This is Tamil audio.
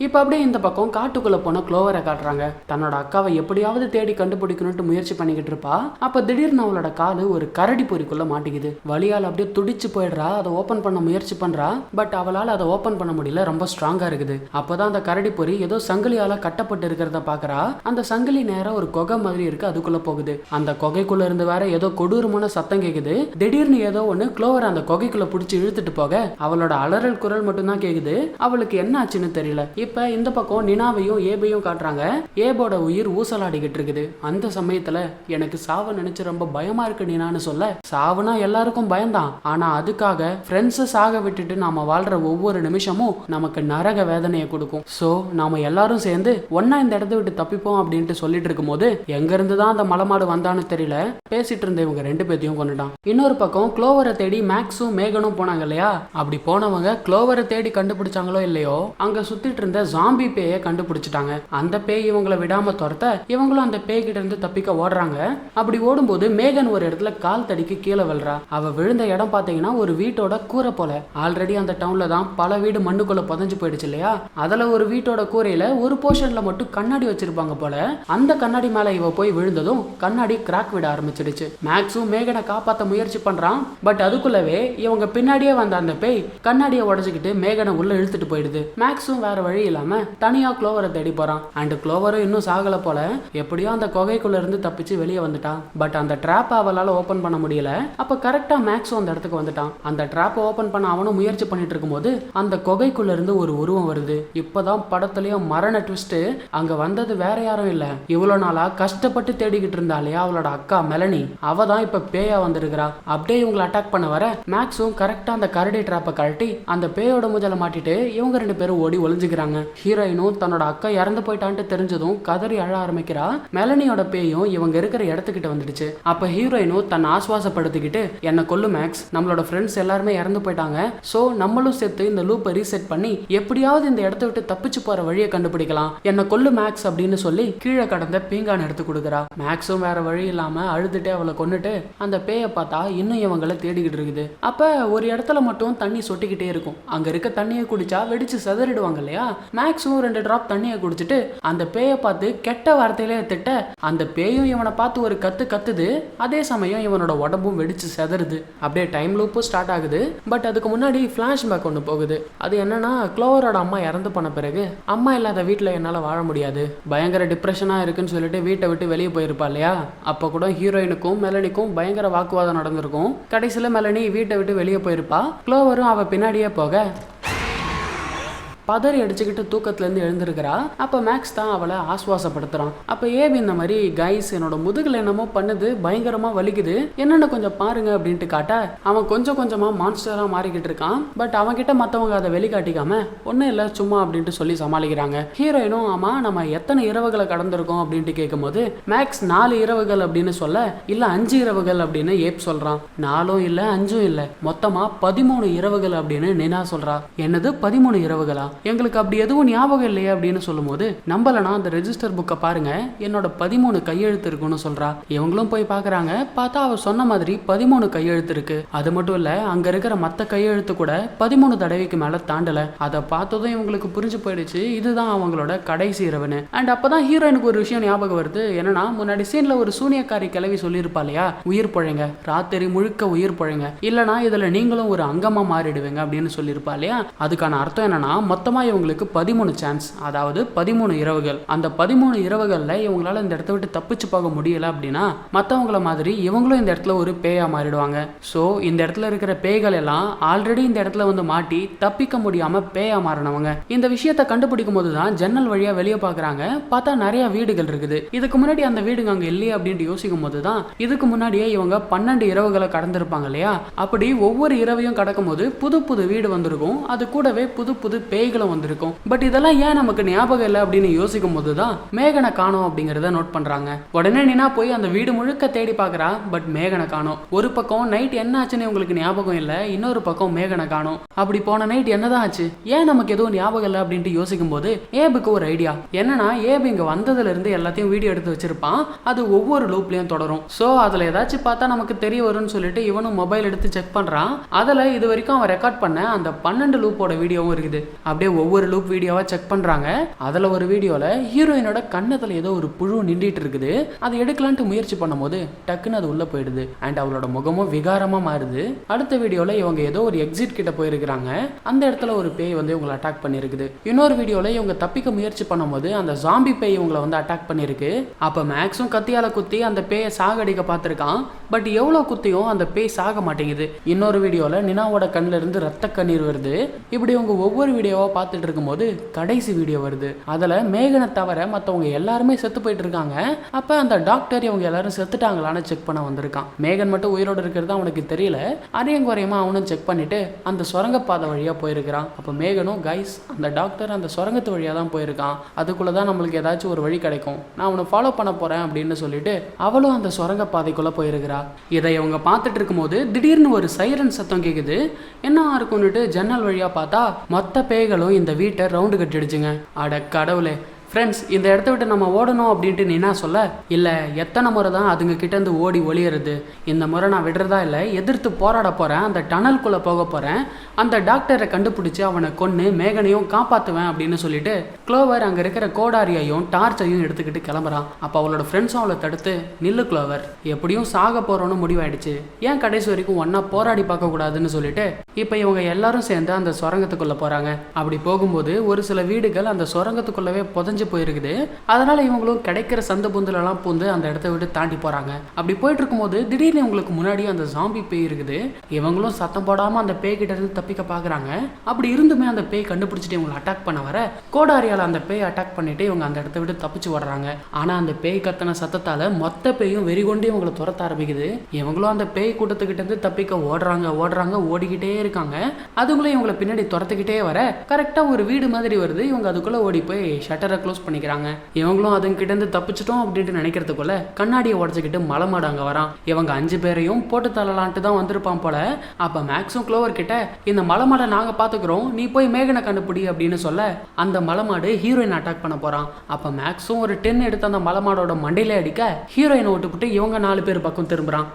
இப்ப அப்படியே இந்த பக்கம் காட்டுக்குள்ள போன க்ளோவரை காட்டுறாங்க. தன்னோட அக்காவை எப்படியாவது தேடி கண்டுபிடிக்கணும்னு முயற்சி பண்ணிக்கிட்டு இருப்பா. அப்ப திடீர்னு அவளோட காலு ஒரு கரடி பொறிக்குள்ள மாட்டிக்குது. வலியால் அப்படியே துடிச்சு போயிடுறா. அதை ஓபன் பண்ண முயற்சி பண்றா. பட் அவளால் அதை ஓபன் பண்ண முடியல. ரொம்ப ஸ்ட்ராங்கா இருக்குது. அப்பதான் அந்த கரடி பொறி ஏதோ சங்கிலியால கட்டப்பட்டு இருக்கிறத பாக்குறா. அந்த சங்கிலி நேரம் ஒரு குகை மாதிரி இருக்கு. அதுக்குள்ள போகுது. அந்த குகைக்குள்ள இருந்து வேற ஏதோ கொடூரமான சத்தம் கேக்குது. திடீர்னு ஏதோ ஒண்ணு க்ளோவர் அந்த குகைக்குள்ள புடிச்சு இழுத்துட்டு போக அவளோட அலறல் குரல் மட்டும் தான் கேக்குது. அவளுக்கு என்ன ஆச்சுன்னு தெரியல. இப்ப இந்த பக்கம் நினாவையும் ஏபையும் காட்டுறாங்க. ஏபோட உயிர் ஊசலாடிக்கிட்டு இருக்குது. அந்த சமயத்துல எனக்கு சாவ நினைச்சு ரொம்ப பயமா இருக்கு நினான்னு சொல்ல, சாவுனா எல்லாருக்கும் பயம்தான். ஆனா அதுக்காக ஃப்ரெண்ட்ஸை சாக விட்டுட்டு நாம வாழ்ற ஒவ்வொரு நிமிஷமும் நமக்கு நரக வேதனையை கொடுக்கும். சோ நாம எல்லாரும் சேர்ந்து ஒன்னா இந்த இடத்த விட்டு தப்பிப்போம் அப்படின்ட்டு சொல்லிட்டு இருக்கும் போது எங்க இருந்துதான் அந்த மலமாடு வந்தான்னு தெரியல. பேசிட்டு இருந்த இவங்க ரெண்டு பேத்தையும் கொண்டுட்டான். இன்னொரு பக்கம் க்ளோவரை தேடி மேக்ஸும் மேகனும் போனாங்க இல்லையா? அப்படி போனவங்க க்ளோவரை தேடி கண்டுபிடிச்சாங்களோ இல்லையோ, அங்க சுத்திட்டு இருந்த ஜாம்பி பேயை கண்டுபிடிச்சிட்டாங்க. அந்த பேய் இவங்களை விடாம துரத்த இவங்களும் அந்த பேய் கிட்ட இருந்து தப்பிக்க ஓடுறாங்க. அப்படி ஓடும்போது மேகன் ஒரு இடத்துல கால் தடிக்கு கீழே விழுறா. அவ விழுந்த இடம் பாத்தீங்கன்னா ஒரு வீட்டோட கூரை போல. ஆல்ரெடி அந்த டவுன்ல தான் பல வீடு மண்ணுக்குள்ள புதைஞ்சு போயிடுச்சு இல்லையா? அதுல ஒரு வீட்டோட கூரையில ஒரு போர்ஷன்ல மட்டும் கண்ணாடி வச்சிருப்பாங்க போல. அந்த கண்ணாடி மேல இவ போய் விழுந்ததும் கண்ணாடி கிராக் விட ஆரம்பிச்சிடுச்சு. மேக்ஸும் மேகனை காப்பாத்த முயற்சி பண்றான். பட் அதுக்குள்ளவே இவங்க பின்னாடியே வந்த அந்த பேய் கண்ணாடியை உடைச்சுக்கிட்டு மேகனை உள்ள இழுத்துட்டு போயிடுது. மேக்ஸும் வேற வழி இல்லாம தனியா க்ளோவரை தேடி போறான். அண்ட் க்ளோவரும் இன்னும் சாகல போல. எப்படியோ அந்த குகைக்குள்ள இருந்து தப்பிச்சு வெளியே வந்துட்டான். பட் அந்த ட்ராப் அவளால ஓபன் பண்ண முடியல. அப்ப கரெக்டா மேக்ஸும் அந்த இடத்துக்கு வந்துட்டான். அந்த ட்ராப் ஓபன் பண்ண அவனும் முயற்சி பண்ணிட்டு இருக்கும்போது அந்த குகைக்குள்ள இருந்து ஒரு உருவம் வருது. இப்பதான் படத்துலயும் மரண ட்விஸ்ட். அங்க வந்தது வேற யாரும் இல்ல, இவ்வளவு நாளா கஷ்டப்பட்டு தேடிக்கிட்டு இருந்தாலையா அவளோட அக்கா மெலனி. அவ தான் இப்ப பேயா வந்திருக்கிறா. அப்படியே இவங்களை அட்டாக் பண்ண வர மேக்ஸும் கரெக்டா அந்த கரடி ட்ராப்பை கழட்டி அந்த பேயோட மூஞ்சல மாட்டிட்டு இவங்க ரெண்டு பேரும் ஓடி ஒளிஞ்சுக்கிறாங்க. ஹீரோயினும் தன்னோட அக்கா இறந்து போயிட்டான்ட்டு தெரிஞ்சதும் கதறி அழ ஆரம்பிக்கிறா. மெலனியோட பேயும் இவங்க இருக்கிற இடத்துக்கிட்ட வந்துடுச்சு. அப்ப ஹீரோயினும் தன்னை ஆஸ்வாசப்படுத்திக்கிட்டு, என்ன கொல்லு மேக்ஸ், நம்மளோட ஃப்ரெண்ட்ஸ் எல்லாருமே இறந்து போயிட்டாங்க. சோ நம்மளும் சேர்த்து இந்த லூப்பை ரீசெட் பண்ணி எப்படியாவது இந்த இடத்த விட்டு தப்பிச்சு போற வழியை கண்டுபிடிக்கலாம், என்ன கொல்லு மேக்ஸ் அப்படின்னு சொல்லி கீழே கடந்த பீங்கான் எடுத்து கொடுக்குறா. மேக்ஸும் வேற வழி இல்லாம அழுதுட்டே அவளை கொண்டுட்டு அந்த பேயை பார்த்தா இன்னும் இவங்களை தேடிக்கிட்டு இருக்குது. அப்ப ஒரு இடத்துல மட்டும் தண்ணி சொட்டிக்கிட்டே இருக்கும். அங்க இருக்க தண்ணியை குடிச்சா வெடிச்சு செதறிடுவாங்க இல்லையா? மேக்ஸும் 2 டிராப் தண்ணியை குடிச்சிட்டு அந்த பேயை பார்த்து கெட்ட வார்த்தையிலே திட்ட அந்த பேயும் இவனை பார்த்து ஒரு கத்து கத்துது. அதே சமயம் இவனோட உடம்பும் வெடிச்சு செதறுது. அப்படியே டைம் லூப்பும் ஸ்டார்ட் ஆகுது. பட் அதுக்கு முன்னாடி ஃபிளாஷ்பேக் ஒன்று போகுது. அது என்னன்னா, க்ளோவரோட அம்மா இறந்து போன பிறகு அம்மா இல்லாத வீட்டில் என்னால் வாழ முடியாது, பயங்கர டிப்ரெஷனாக இருக்குன்னு சொல்லிட்டு வீட்டை விட்டு வெளியே போயிருப்பா இல்லையா? அப்போ கூட ஹீரோயினுக்கும் மெலனிக்கும் பயங்கர வாக்குவாதம் நடந்திருக்கும். கடைசியில் மெலனி வீட்டை விட்டு வெளியே போயிருப்பா. க்ளோவரும் அவ பின்னாடியே போக பதறி அடிச்சுக்கிட்டு தூக்கத்துலேருந்து எழுந்திருக்கிறா. அப்போ மேக்ஸ் தான் அவளை ஆஸ்வாசப்படுத்துறான். அப்போ ஏபி இந்த மாதிரி, கைஸ் என்னோட முதுகில் என்னமோ பண்ணுது, பயங்கரமாக வலிக்குது, என்னென்ன கொஞ்சம் பாருங்க அப்படின்ட்டு காட்ட அவன் கொஞ்சம் கொஞ்சமாக மான்ஸ்டராக மாறிக்கிட்டு இருக்கான். பட் அவன்கிட்ட மற்றவங்க அதை வெளிக்காட்டிக்காம ஒன்றும் இல்லை சும்மா அப்படின்ட்டு சொல்லி சமாளிக்கிறாங்க. ஹீரோயினும் ஆமா நம்ம எத்தனை இரவுகளை கடந்திருக்கோம் அப்படின்ட்டு கேட்கும்போது மேக்ஸ் 4 இரவுகள் அப்படின்னு சொல்ல, இல்லை 5 இரவுகள் அப்படின்னு ஏப் சொல்றான். 4ம் இல்லை 5ம் இல்லை, மொத்தமாக 13 இரவுகள் அப்படின்னு நினா சொல்றா. என்னது 13 இரவுகளா? எங்களுக்கு அப்படி எதுவும் ஞாபகம் இல்லையே அப்படின்னு சொல்லும் போது, நம்பலனா அந்த ரெஜிஸ்டர் புக்கை பாருங்க, என்னோட 13 கையெழுத்து இருக்குன்னு சொல்றா. இவங்களும் போய் பாக்குறாங்க. பார்த்தா அவ சொன்ன மாதிரி 13 கையெழுத்து இருக்கு. அது மட்டும் இல்ல, அங்க இருக்கிற மத்த கையெழுத்து கூட 13 தடவைக்கு மேல தாண்டல. அதை பார்த்ததும் இவங்களுக்கு புரிஞ்சு போயிடுச்சு இதுதான் அவங்களோட கடைசி இரவுன்னு. அண்ட் அப்பதான் ஹீரோயினுக்கு ஒரு விஷயம் ஞாபகம் வருது. என்னன்னா, முன்னாடி சீன்ல ஒரு சூனியக்காரி கிளவி சொல்லியிருப்பா இல்லையா, உயிர் பழைங்க, ராத்திரி முழுக்க உயிர் பழைங்க, இல்லனா இதுல நீங்களும் ஒரு அங்கமா மாறிடுவீங்க அப்படின்னு சொல்லியிருப்பா இல்லையா? அதுக்கான அர்த்தம் என்னன்னா, மொத்தமா இவங்களுக்கு 13 சான்ஸ், அதாவது 13 இரவுகள். அந்த 13 இரவுகள்ல இவங்களால இந்த இடத்த விட்டு தப்பிச்சு போக முடியல அப்படின்னா மற்றவங்கள மாதிரி இவங்களும் இந்த இடத்துல ஒரு பேயா மாறிடுவாங்க. ஸோ இந்த இடத்துல இருக்கிற பேய்கள் எல்லாம் ஆல்ரெடி இந்த இடத்துல வந்து மாட்டி தப்பிக்க முடியாம பேயா மாறினவங்க. இந்த விஷயத்தை கண்டுபிடிக்கும் போது தான் ஜன்னல் வழியா வெளியே பாக்குறாங்க. பார்த்தா நிறைய வீடுகள் இருக்குது. இதுக்கு முன்னாடி அந்த வீடுங்க அங்க இல்லையே அப்படின்ட்டு யோசிக்கும் போது தான் இதுக்கு முன்னாடியே இவங்க 12 இரவுகளை கடந்திருப்பாங்க இல்லையா? அப்படி ஒவ்வொரு இரவையும் கடக்கும் போது புது புது வீடு வந்திருக்கும். அது கூடவே புது புது பேய்களும் வந்திருக்கும். பட் இதெல்லாம் ஏன் நமக்கு ஞாபகம் இல்லை அப்படின்னு யோசிக்கும் போதுதான் மேகனை காணோம் அப்படிங்கறத நோட் பண்றாங்க. உடனே நினா போய் அந்த வீடு முழுக்க தேடி பாக்குறா. பட் மேகனை காணோம். ஒரு பக்கம் நைட் என்ன ஆச்சுன்னு உங்களுக்கு ஞாபகம் இல்லை, இன்னொரு பக்கம் மேகனை காணோம். அப்படி போன நைட் என்னதான் ஆச்சு, ஏன் நமக்கு எதுவும் ஞாபகம் இல்லை அப்படின்ட்டு யோசிக்கும் போது ஏபுக்கு ஒரு ஐடியா. என்னன்னா, ஏபு இங்க வந்ததுல இருந்து எல்லாத்தையும் வீடியோ எடுத்து வச்சிருப்பான். அது ஒவ்வொரு லூப்லயும் தொடரும். சோ அதுல ஏதாச்சும் பார்த்தா நமக்கு தெரிய வரும்னு சொல்லிட்டு இவனும் மொபைல் எடுத்து செக் பண்றான். அதுல இது வரைக்கும் அவன் ரெக்கார்ட் பண்ண அந்த 12 லூப்போட வீடியோவும் இருக்குது. அப்படியே அப்படியே ஒவ்வொரு லூப் வீடியோவா செக் பண்றாங்க. அதுல ஒரு வீடியோல ஹீரோயினோட கண்ணத்துல ஏதோ ஒரு புழு நின்றுட்டு இருக்குது. அதை எடுக்கலான்ட்டு முயற்சி பண்ணும்போது டக்குன்னு அது உள்ள போயிடுது. அண்ட் அவளோட முகமும் விகாரமா மாறுது. அடுத்த வீடியோல இவங்க ஏதோ ஒரு எக்ஸிட் கிட்ட போயிருக்காங்க. அந்த இடத்துல ஒரு பேய் வந்து இவங்களை அட்டாக் பண்ணிருக்குது. இன்னொரு வீடியோல இவங்க தப்பிக்க முயற்சி பண்ணும்போது அந்த ஜாம்பி பேய் இவங்களை வந்து அட்டாக் பண்ணிருக்கு. அப்ப மேக்ஸும் கத்தியால குத்தி அந்த பேயை சாகடிக்க பார்த்திருக்கான். பட் எவ்வளவு குத்தியும் அந்த பேய் சாக மாட்டேங்குது. இன்னொரு வீடியோல நினாவோட கண்ணுல இருந்து ரத்த கண்ணீர் வருது. இப்படி இவங்க ஒவ்வொரு வீடியோவா பார்த்துட்டு இருக்கும்போது கடைசி வீடியோ வருது. அதுல மேகனை தவிர மற்றவங்க எல்லாருமே செத்து போயிட்டு இருக்காங்க. அப்ப அந்த டாக்டர் இவங்க எல்லாரும் செத்துட்டாங்களான்னு செக் பண்ண வந்திருக்கான். மேகன் மட்டும் உயிரோடு இருக்கிறது அவனுக்கு தெரியல. அரையும் குறையமா அவனும் செக் பண்ணிட்டு அந்த சுரங்கப்பாதை வழியா போயிருக்கிறான். அப்ப மேகனும் கைஸ் அந்த டாக்டர் அந்த சுரங்கத்து வழியா தான் போயிருக்கான். அதுக்குள்ளதான் நம்மளுக்கு ஏதாச்சும் ஒரு வழி கிடைக்கும். நான் அவனை ஃபாலோ பண்ண போறேன் அப்படின்னு சொல்லிட்டு அவளும் அந்த சுரங்கப்பாதைக்குள்ள போயிருக்கிறா. இதை இவங்க பார்த்துட்டு இருக்கும்போது திடீர்னு ஒரு சைரன் சத்தம் கேக்குது. என்ன இருக்குன்னுட்டு ஜன்னல் வழியா பார்த்தா மொத்த பேய்களும் இந்த வீட்டை ரவுண்டு கட்டிடுச்சுங்க. அட கடவுளே. ஃப்ரெண்ட்ஸ், இந்த இடத்த விட்டு நம்ம ஓடணும் அப்படின்ட்டு நீ என்ன சொல்ல? இல்லை, எத்தனை முறை தான் அதுங்க கிட்டேருந்து ஓடி ஒளியறது. இந்த முறை நான் விடுறதா இல்லை, எதிர்த்து போராட போகிறேன். அந்த டனல்குள்ளே போக போகிறேன். அந்த டாக்டரை கண்டுபிடிச்சி அவனை கொன்று மேகனையும் காப்பாற்றுவேன் அப்படின்னு சொல்லிட்டு க்ளோவர் அங்கே இருக்கிற கோடாரியையும் டார்ச்சையும் எடுத்துக்கிட்டு கிளம்புறான். அப்போ அவளோட ஃப்ரெண்ட்ஸும் அவளை தடுத்து, நில்லு க்ளோவர், எப்படியும் சாக போகிறோன்னு முடிவாயிடுச்சு, ஏன் கடைசி வரைக்கும் ஒன்றா போராடி பார்க்கக்கூடாதுன்னு சொல்லிட்டு இப்போ இவங்க எல்லாரும் சேர்ந்து அந்த சுரங்கத்துக்குள்ளே போகிறாங்க. அப்படி போகும்போது ஒரு சில வீடுகள் அந்த சுரங்கத்துக்குள்ளவே புதஞ்சு போயிருக்குது. அதனால இவங்களும் கிடைக்கிற சந்த புந்தலெல்லாம் பூந்து அந்த இடத்த விட்டு தாண்டி போறாங்க. அப்படி போயிட்டு இருக்கும்போது திடீர்னு இவங்களுக்கு முன்னாடி அந்த ஜாம்பி பேய் இருக்குது. இவங்களும் சத்தம் போடாம அந்த பேய் கிட்ட இருந்து தப்பிக்க பாக்குறாங்க. அப்படி இருந்துமே அந்த பேய் கண்டுபிடிச்சிட்டு இவங்களை அட்டாக் பண்ண வர கோடாரியால அந்த பேய் அட்டாக் பண்ணிட்டு இவங்க அந்த இடத்த விட்டு தப்பிச்சு வர்றாங்க. ஆனா அந்த பேய் கத்தன சத்தத்தால மொத்த பேயும் வெறிகொண்டு இவங்களை துரத்த ஆரம்பிக்குது. இவங்களும் அந்த பேய் கூட்டத்துக்கிட்ட இருந்து தப்பிக்க ஓடுறாங்க ஓடிக்கிட்டே இருக்காங்க. அதுக்குள்ள இவங்களை பின்னாடி துரத்துக்கிட்டே வர கரெக்டா ஒரு வீடு மாதிரி வருது. இவங்க அதுக்குள்ள ஓடி போய் ஷட்டரை க்ளோஸ் பண்ணிக்கிறாங்க. இவங்களும் அதுங்க கிட்ட இருந்து தப்பிச்சிட்டோம் அப்படின்ட்டு நினைக்கிறதுக்குள்ள கண்ணாடியை உடச்சிக்கிட்டு மலைமாடு அங்க வரான். இவங்க 5 பேரையும் போட்டு தள்ளலான்ட்டு தான் வந்திருப்பான் போல. அப்ப மேக்ஸும் க்ளோவர் கிட்ட, இந்த மலைமாடை நாங்க பாத்துக்கிறோம், நீ போய் மேகனை கண்டுபிடி அப்படின்னு சொல்ல அந்த மலைமாடு ஹீரோயின் அட்டாக் பண்ண போறான். அப்ப மேக்ஸும் ஒரு 10 எடுத்து அந்த மலைமாடோட மண்டையில அடிக்க ஹீரோயினை விட்டுவிட்டு இவங்க 4 பேர் பக்கம் திரும்புறான்.